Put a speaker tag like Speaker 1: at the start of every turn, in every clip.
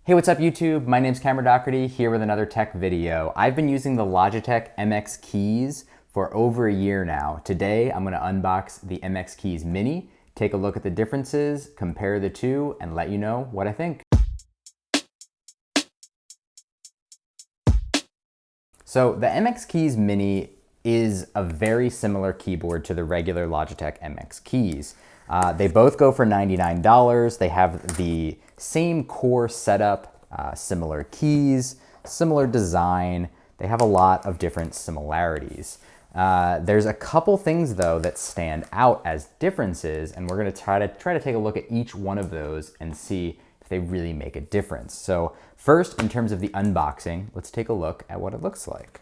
Speaker 1: Hey, what's up YouTube? My name's Cameron Doherty here with another tech video. I've been using the Logitech MX Keys for over a year now. Today, I'm gonna unbox the MX Keys Mini, take a look at the differences, compare the two, and let you know what I think. So the MX Keys Mini is a very similar keyboard to the regular Logitech MX Keys. They both go for $99. They have the same core setup, similar keys, similar design. They have a lot of different similarities. There's a couple things though that stand out as differences, and we're gonna try to take a look at each one of those and see if they really make a difference. So first, in terms of the unboxing, let's take a look at what it looks like.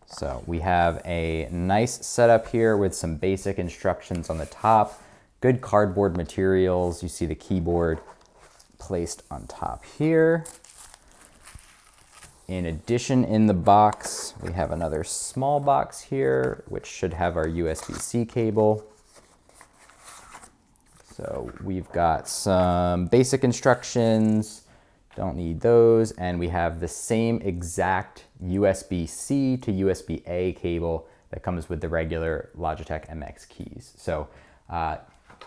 Speaker 1: So we have a nice setup here with some basic instructions on the top, good cardboard materials. You see the keyboard placed on top here. In addition, in the box, we have another small box here, which should have our USB-C cable. So we've got some basic instructions, don't need those, and we have the same exact USB-C to USB-A cable that comes with the regular Logitech MX Keys. So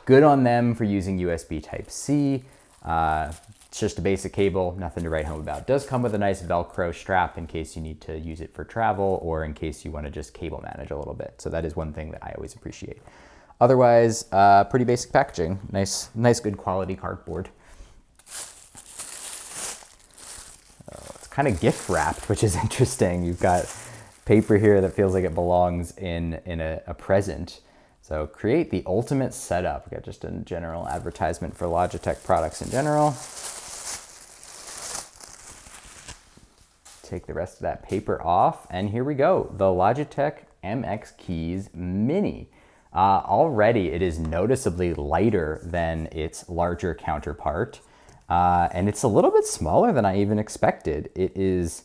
Speaker 1: good on them for using USB Type-C. It's just a basic cable, nothing to write home about. It does come with a nice Velcro strap in case you need to use it for travel or in case you want to just cable manage a little bit. So that is one thing that I always appreciate. Otherwise, pretty basic packaging. Nice good quality cardboard. It's kind of gift wrapped, which is interesting. You've got paper here that feels like it belongs in a present. So create the ultimate setup. We got just a general advertisement for Logitech products in general. Take the rest of that paper off, and here we go. The Logitech MX Keys Mini. Already it is noticeably lighter than its larger counterpart. And it's a little bit smaller than I even expected. It is,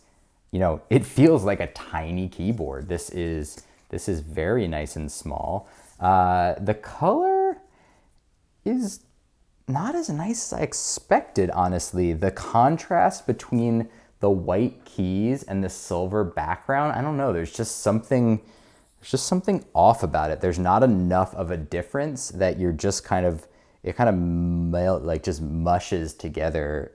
Speaker 1: it feels like a tiny keyboard. This is very nice and small. The color is not as nice as I expected, honestly. The contrast between the white keys and the silver background, I don't know, there's just something off about it. There's not enough of a difference that you're just it kind of just mushes together.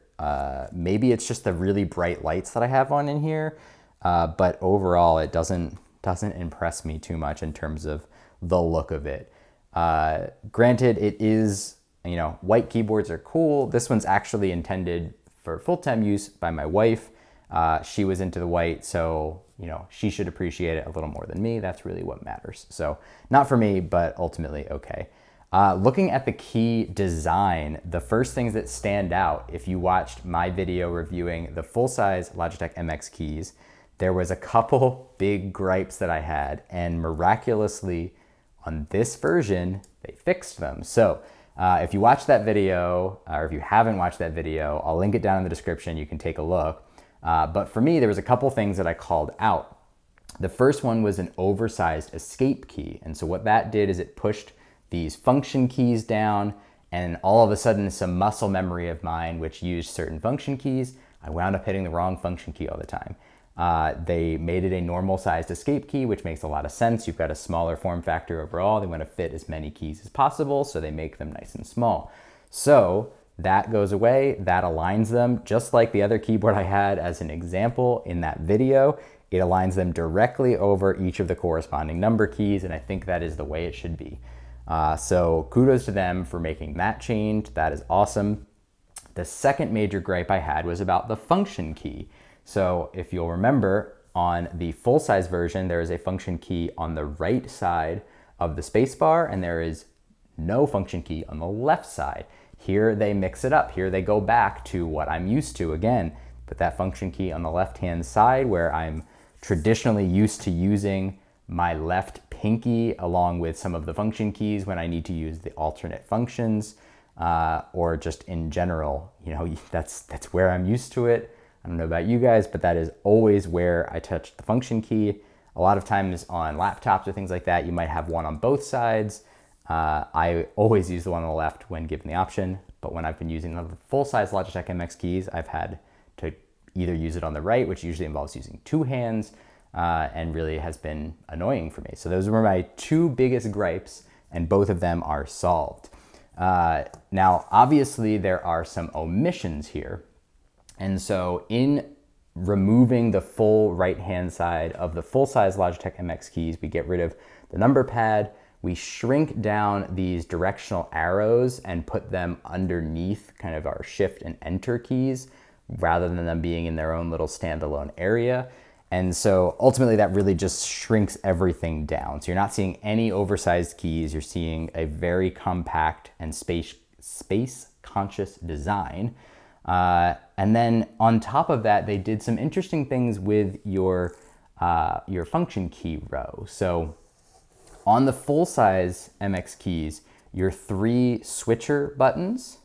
Speaker 1: Maybe it's just the really bright lights that I have on in here, but overall it doesn't impress me too much in terms of the look of it. Granted, it is, white keyboards are cool. This one's actually intended for full-time use by my wife. She was into the white, so she should appreciate it a little more than me. That's really what matters. So not for me, but ultimately okay. Looking at the key design, the first things that stand out, if you watched my video reviewing the full-size Logitech MX keys, there was a couple big gripes that I had, and miraculously on this version, they fixed them. So if you watched that video, or if you haven't watched that video, I'll link it down in the description. You can take a look. But for me, there was a couple things that I called out. The first one was an oversized escape key. And so what that did is it pushed these function keys down, and all of a sudden some muscle memory of mine, which used certain function keys, I wound up hitting the wrong function key all the time. They made it a normal sized escape key, which makes a lot of sense. You've got a smaller form factor overall. They want to fit as many keys as possible, so they make them nice and small. So that goes away, that aligns them, just like the other keyboard I had as an example in that video. It aligns them directly over each of the corresponding number keys, and I think that is the way it should be. So kudos to them for making that change. That is awesome. The second major gripe I had was about the function key. So if you'll remember, on the full-size version, there is a function key on the right side of the spacebar, and there is no function key on the left side. Here they mix it up. Here they go back to what I'm used to. Again, put that function key on the left-hand side where I'm traditionally used to using my left pinky along with some of the function keys when I need to use the alternate functions, or just in general, that's where I'm used to it. I don't know about you guys, but that is always where I touch the function key. A lot of times on laptops or things like that, you might have one on both sides. I always use the one on the left when given the option, but when I've been using the full-size Logitech MX keys, I've had to either use it on the right, which usually involves using two hands, and really has been annoying for me. So those were my two biggest gripes, and both of them are solved. Now, obviously, there are some omissions here. And so in removing the full right-hand side of the full-size Logitech MX keys, we get rid of the number pad, we shrink down these directional arrows and put them underneath kind of our shift and enter keys rather than them being in their own little standalone area. And so ultimately that really just shrinks everything down. So you're not seeing any oversized keys, you're seeing a very compact and space conscious design. And then on top of that, they did some interesting things with your function key row. So on the full-size MX keys, your 3 switcher buttons,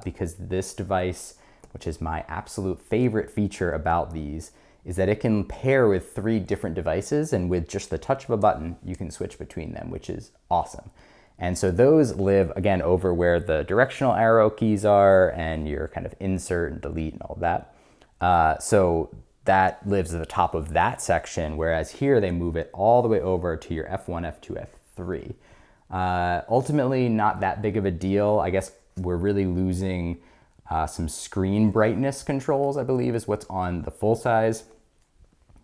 Speaker 1: because this device, which is my absolute favorite feature about these, is that it can pair with 3 different devices, and with just the touch of a button, you can switch between them, which is awesome. And so those live, again, over where the directional arrow keys are and your kind of insert and delete and all that. So that lives at the top of that section, whereas here they move it all the way over to your F1, F2, F3. Ultimately, not that big of a deal. I guess we're really losing some screen brightness controls, I believe, is what's on the full size.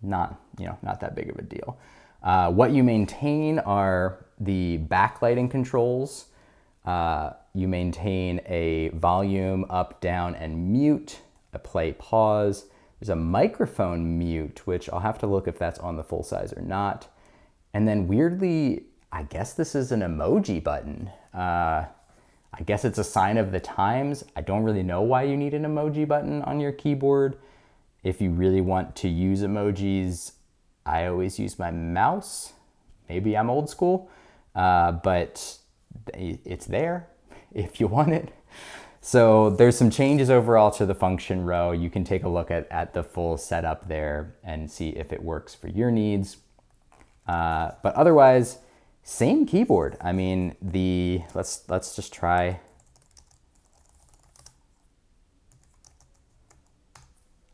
Speaker 1: Not that big of a deal. What you maintain are the backlighting controls. You maintain a volume up, down, and mute, a play, pause. There's a microphone mute, which I'll have to look if that's on the full size or not. And then weirdly, I guess this is an emoji button. I guess it's a sign of the times. I don't really know why you need an emoji button on your keyboard. If you really want to use emojis, I always use my mouse. Maybe I'm old school, but it's there if you want it. So there's some changes overall to the function row. You can take a look at the full setup there and see if it works for your needs. But otherwise, same keyboard. I mean, let's just try.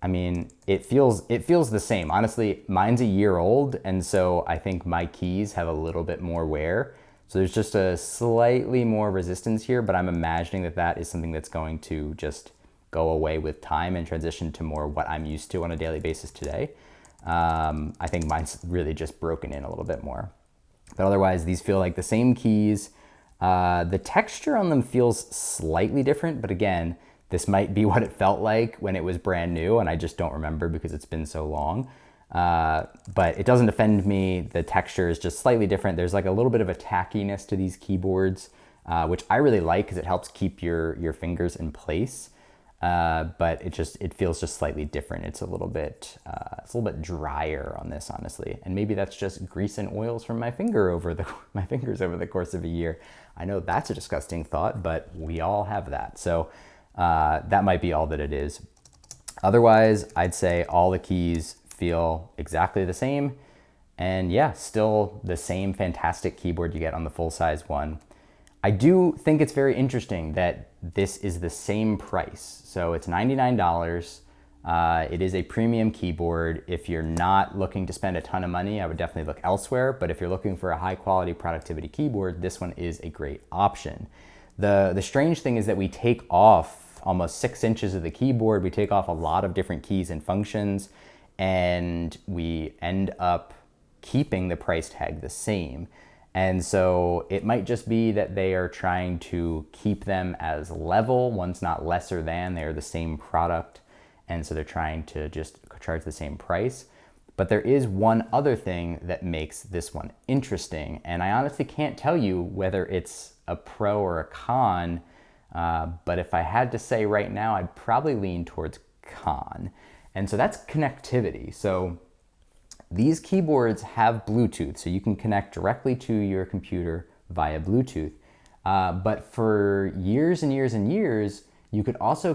Speaker 1: I mean, it feels the same. Honestly, mine's a year old, and so I think my keys have a little bit more wear. So there's just a slightly more resistance here, but I'm imagining that is something that's going to just go away with time and transition to more what I'm used to on a daily basis today. I think mine's really just broken in a little bit more. But otherwise, these feel like the same keys. The texture on them feels slightly different, but again, this might be what it felt like when it was brand new, and I just don't remember because it's been so long. But it doesn't offend me. The texture is just slightly different. There's like a little bit of a tackiness to these keyboards, which I really like because it helps keep your fingers in place. But it feels just slightly different. It's a little bit drier on this, honestly. And maybe that's just grease and oils from my fingers over the course of a year. I know that's a disgusting thought, but we all have that. So that might be all that it is. Otherwise, I'd say all the keys feel exactly the same. And yeah, still the same fantastic keyboard you get on the full-size one. I do think it's very interesting that this is the same price. So it's $99. It is a premium keyboard. If you're not looking to spend a ton of money, I would definitely look elsewhere. But if you're looking for a high quality productivity keyboard, this one is a great option. The strange thing is that we take off almost 6 inches of the keyboard. We take off a lot of different keys and functions, and we end up keeping the price tag the same. And so it might just be that they are trying to keep them as level. One's not lesser than, they're the same product. And so they're trying to just charge the same price. But there is one other thing that makes this one interesting. And I honestly can't tell you whether it's a pro or a con. But if I had to say right now, I'd probably lean towards con. And so that's connectivity. So these keyboards have Bluetooth, so you can connect directly to your computer via Bluetooth. But for years and years and years, you could also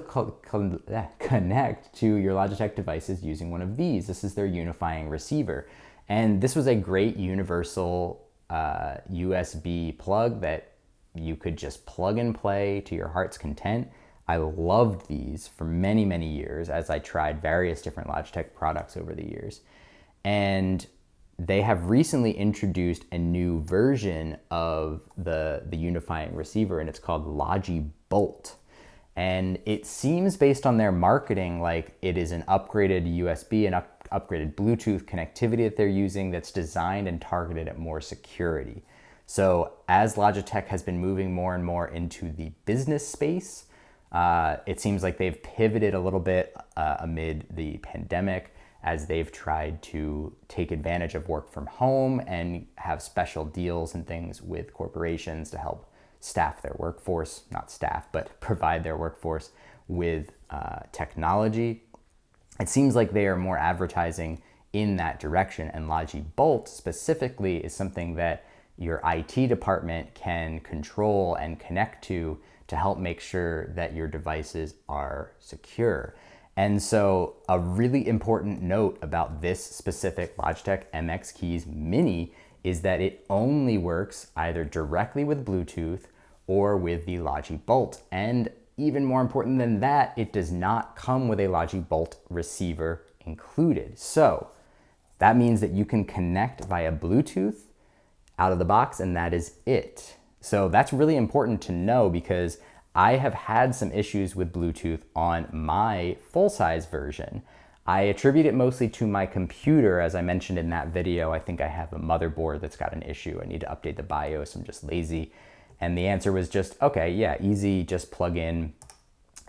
Speaker 1: connect to your Logitech devices using one of these. This is their unifying receiver. And this was a great universal USB plug that you could just plug and play to your heart's content. I loved these for many, many years as I tried various different Logitech products over the years. And they have recently introduced a new version of the unifying receiver, and it's called Logi Bolt. And it seems, based on their marketing, like it is an upgraded USB and upgraded Bluetooth connectivity that they're using that's designed and targeted at more security. So as Logitech has been moving more and more into the business space, it seems like they've pivoted a little bit amid the pandemic, as they've tried to take advantage of work from home and have special deals and things with corporations to help staff their workforce, not staff, but provide their workforce with technology. It seems like they are more advertising in that direction, and Logi Bolt specifically is something that your IT department can control and connect to help make sure that your devices are secure. And so a really important note about this specific Logitech MX Keys Mini is that it only works either directly with Bluetooth or with the Logi Bolt. And even more important than that, it does not come with a Logi Bolt receiver included. So that means that you can connect via Bluetooth out of the box, and that is it. So that's really important to know, because I have had some issues with Bluetooth on my full-size version. I attribute it mostly to my computer. As I mentioned in that video, I think I have a motherboard that's got an issue. I need to update the BIOS. I'm just lazy. And the answer was just, okay, yeah, easy, just plug in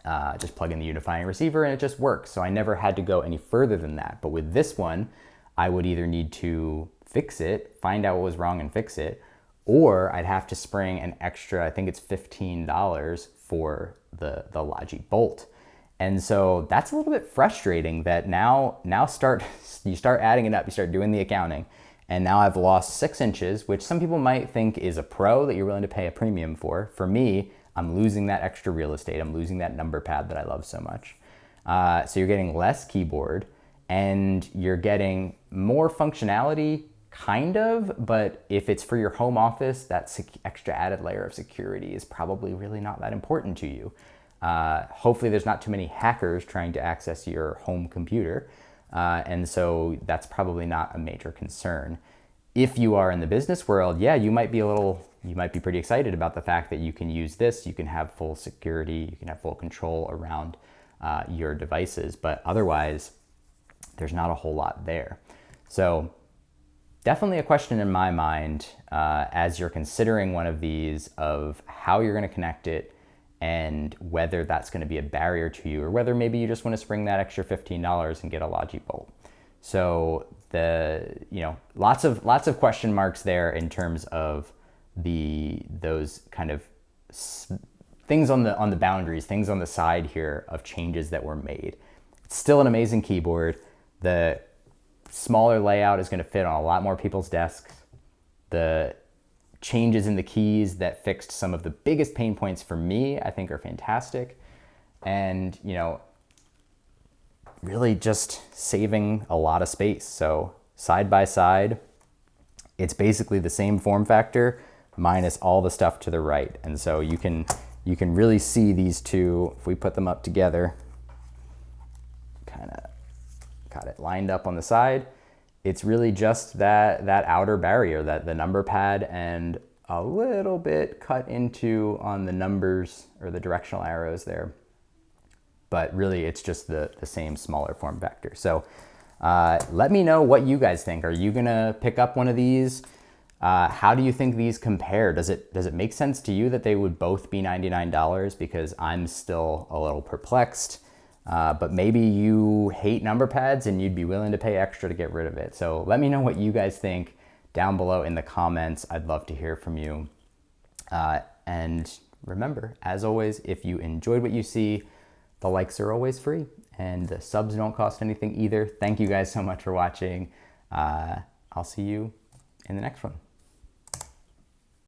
Speaker 1: the unifying receiver and it just works. So I never had to go any further than that. But with this one, I would either need to fix it, find out what was wrong and fix it, or I'd have to spring an extra, I think it's $15 for the Logi Bolt. And so that's a little bit frustrating that now you start adding it up, you start doing the accounting, and now I've lost 6 inches, which some people might think is a pro that you're willing to pay a premium for. For me, I'm losing that extra real estate. I'm losing that number pad that I love so much. So you're getting less keyboard and you're getting more functionality, kind of, but if it's for your home office, that extra added layer of security is probably really not that important to you. Hopefully there's not too many hackers trying to access your home computer. And so that's probably not a major concern. If you are in the business world, yeah, you might be pretty excited about the fact that you can use this, you can have full security, you can have full control around your devices, but otherwise there's not a whole lot there. So definitely a question in my mind as you're considering one of these, of how you're going to connect it and whether that's going to be a barrier to you, or whether maybe you just want to spring that extra $15 and get a Logi Bolt. So lots of question marks there in terms of those kind of things on the boundaries, things on the side here of changes that were made. It's still an amazing keyboard. The smaller layout is going to fit on a lot more people's desks. The changes in the keys that fixed some of the biggest pain points for me, I think, are fantastic. And, really just saving a lot of space. So side by side, it's basically the same form factor minus all the stuff to the right. And so you can really see these two, if we put them up together, kind of got it lined up on the side. It's really just that outer barrier, that the number pad, and a little bit cut into on the numbers or the directional arrows there. But really it's just the same smaller form factor. So let me know what you guys think. Are you gonna pick up one of these? How do you think these compare? Does it make sense to you that they would both be $99? Because I'm still a little perplexed. But maybe you hate number pads and you'd be willing to pay extra to get rid of it. So let me know what you guys think down below in the comments. I'd love to hear from you. And remember, as always, if you enjoyed what you see, the likes are always free and the subs don't cost anything either. Thank you guys so much for watching. I'll see you in the next one.